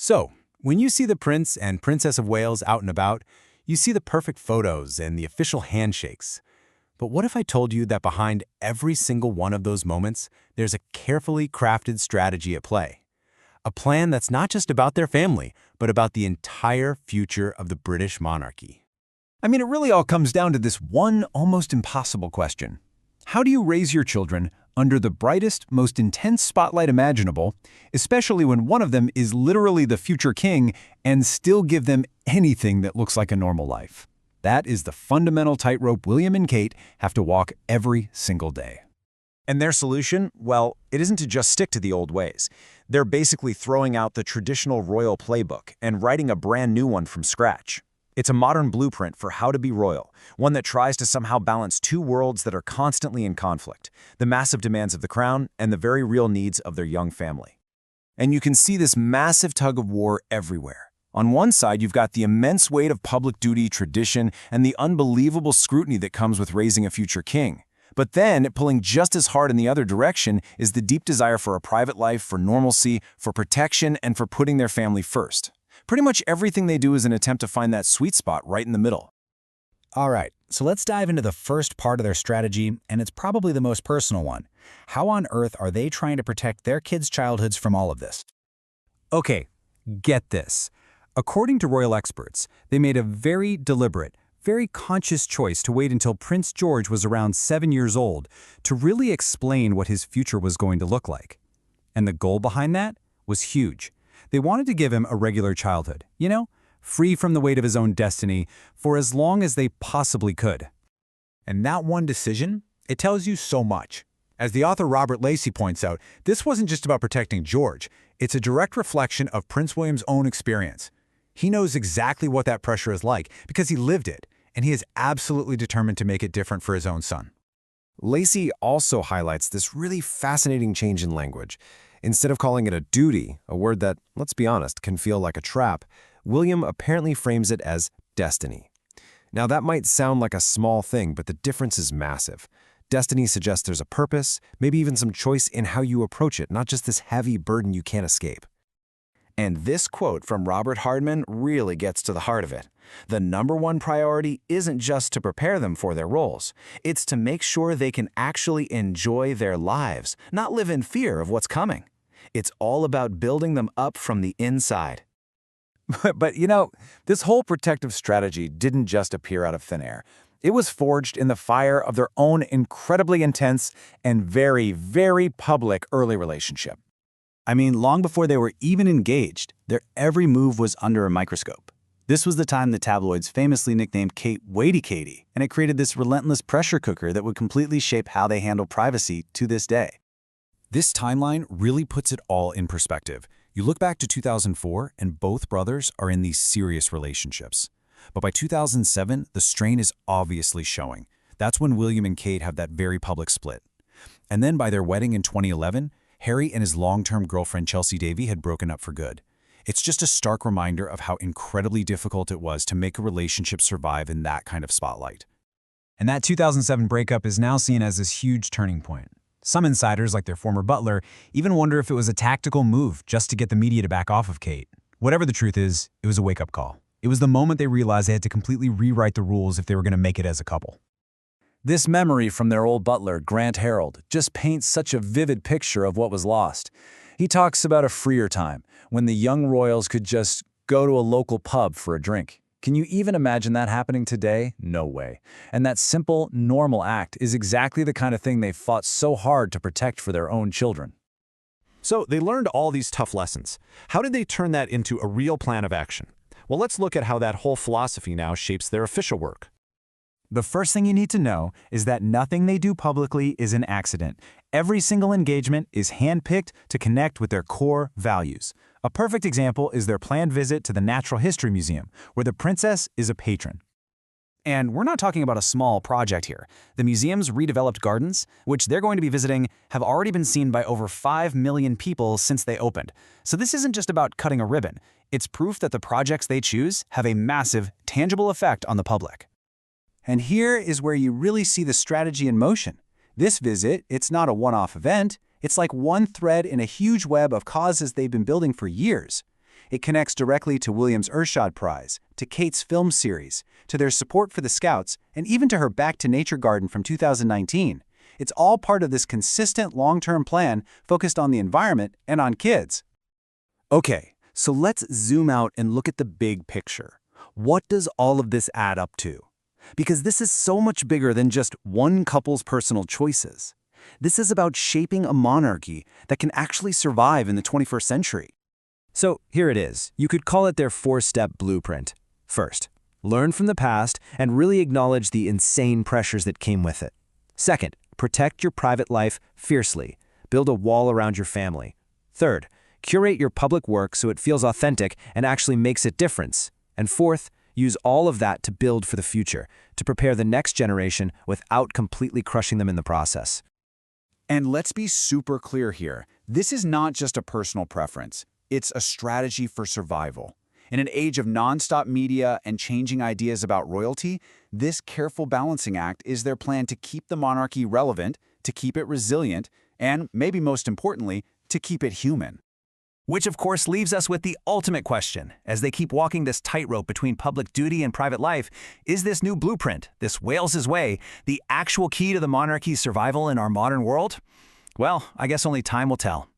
So, when you see the Prince and Princess of Wales out and about, you see the perfect photos and the official handshakes. But what if I told you that behind every single one of those moments, there's a carefully crafted strategy at play? A plan that's not just about their family, but about the entire future of the British monarchy. I mean, it really all comes down to this one almost impossible question. How do you raise your children under the brightest, most intense spotlight imaginable, especially when one of them is literally the future king, and still give them anything that looks like a normal life? That is the fundamental tightrope William and Kate have to walk every single day. And their solution? Well, it isn't to just stick to the old ways. They're basically throwing out the traditional royal playbook and writing a brand new one from scratch. It's a modern blueprint for how to be royal, one that tries to somehow balance two worlds that are constantly in conflict, the massive demands of the crown and the very real needs of their young family. And you can see this massive tug of war everywhere. On one side, you've got the immense weight of public duty, tradition, and the unbelievable scrutiny that comes with raising a future king. But then, pulling just as hard in the other direction is the deep desire for a private life, for normalcy, for protection, and for putting their family first. Pretty much everything they do is an attempt to find that sweet spot right in the middle. All right, so let's dive into the first part of their strategy, and it's probably the most personal one. How on earth are they trying to protect their kids' childhoods from all of this? Okay, get this. According to royal experts, they made a very deliberate, very conscious choice to wait until Prince George was around 7 years old to really explain what his future was going to look like. And the goal behind that was huge. They wanted to give him a regular childhood, free from the weight of his own destiny for as long as they possibly could. And that one decision, it tells you so much. As the author Robert Lacey points out, this wasn't just about protecting George. It's a direct reflection of Prince William's own experience. He knows exactly what that pressure is like because he lived it, and he is absolutely determined to make it different for his own son. Lacey also highlights this really fascinating change in language. Instead of calling it a duty, a word that, let's be honest, can feel like a trap, William apparently frames it as destiny. Now that might sound like a small thing, but the difference is massive. Destiny suggests there's a purpose, maybe even some choice in how you approach it, not just this heavy burden you can't escape. And this quote from Robert Hardman really gets to the heart of it. The number one priority isn't just to prepare them for their roles. It's to make sure they can actually enjoy their lives, not live in fear of what's coming. It's all about building them up from the inside. But this whole protective strategy didn't just appear out of thin air. It was forged in the fire of their own incredibly intense and very, very public early relationship. I mean, long before they were even engaged, their every move was under a microscope. This was the time the tabloids famously nicknamed Kate Waity Katie, and it created this relentless pressure cooker that would completely shape how they handle privacy to this day. This timeline really puts it all in perspective. You look back to 2004, and both brothers are in these serious relationships. But by 2007, the strain is obviously showing. That's when William and Kate have that very public split. And then by their wedding in 2011, Harry and his long-term girlfriend Chelsea Davy had broken up for good. It's just a stark reminder of how incredibly difficult it was to make a relationship survive in that kind of spotlight. And that 2007 breakup is now seen as this huge turning point. Some insiders, like their former butler, even wonder if it was a tactical move just to get the media to back off of Kate. Whatever the truth is, it was a wake-up call. It was the moment they realized they had to completely rewrite the rules if they were going to make it as a couple. This memory from their old butler, Grant Harold, just paints such a vivid picture of what was lost. He talks about a freer time, when the young royals could just go to a local pub for a drink. Can you even imagine that happening today? No way. And that simple, normal act is exactly the kind of thing they fought so hard to protect for their own children. So they learned all these tough lessons. How did they turn that into a real plan of action? Well, let's look at how that whole philosophy now shapes their official work. The first thing you need to know is that nothing they do publicly is an accident. Every single engagement is handpicked to connect with their core values. A perfect example is their planned visit to the Natural History Museum, where the princess is a patron. And we're not talking about a small project here. The museum's redeveloped gardens, which they're going to be visiting, have already been seen by over 5 million people since they opened. So this isn't just about cutting a ribbon. It's proof that the projects they choose have a massive, tangible effect on the public. And here is where you really see the strategy in motion. This visit, it's not a one-off event. It's like one thread in a huge web of causes they've been building for years. It connects directly to William's Earthshot Prize, to Kate's film series, to their support for the Scouts, and even to her Back to Nature garden from 2019. It's all part of this consistent long-term plan focused on the environment and on kids. Okay, so let's zoom out and look at the big picture. What does all of this add up to? Because this is so much bigger than just one couple's personal choices. This is about shaping a monarchy that can actually survive in the 21st century. So here it is. You could call it their 4-step blueprint. First, learn from the past and really acknowledge the insane pressures that came with it. Second, protect your private life fiercely. Build a wall around your family. Third, curate your public work so it feels authentic and actually makes a difference. And fourth, use all of that to build for the future, to prepare the next generation without completely crushing them in the process. And let's be super clear here. This is not just a personal preference. It's a strategy for survival. In an age of nonstop media and changing ideas about royalty, this careful balancing act is their plan to keep the monarchy relevant, to keep it resilient, and, maybe most importantly, to keep it human. Which of course leaves us with the ultimate question. As they keep walking this tightrope between public duty and private life, is this new blueprint, this Wales's way, the actual key to the monarchy's survival in our modern world? Well, I guess only time will tell.